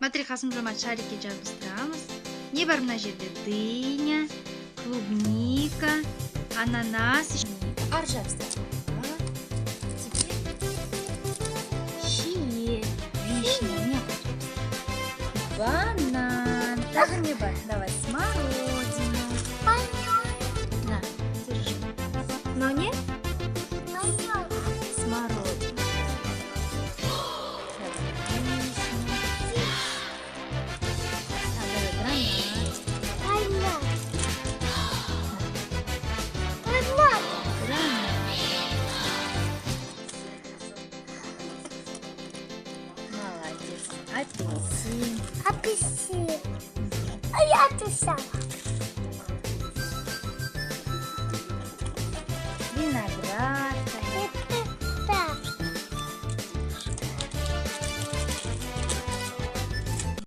Смотри, Қасым-Жомарт, шарикке жабыстырамыз. Не бар мына жерде? Дыня, клубника, ананас. Ар жабыстырам. Теперь вишня. Не банан. Даже не бар. Давай смородину. На, держи. Но нет? Смородину. Молодец. Апельсин. Апельсин. А я писала. Виноград.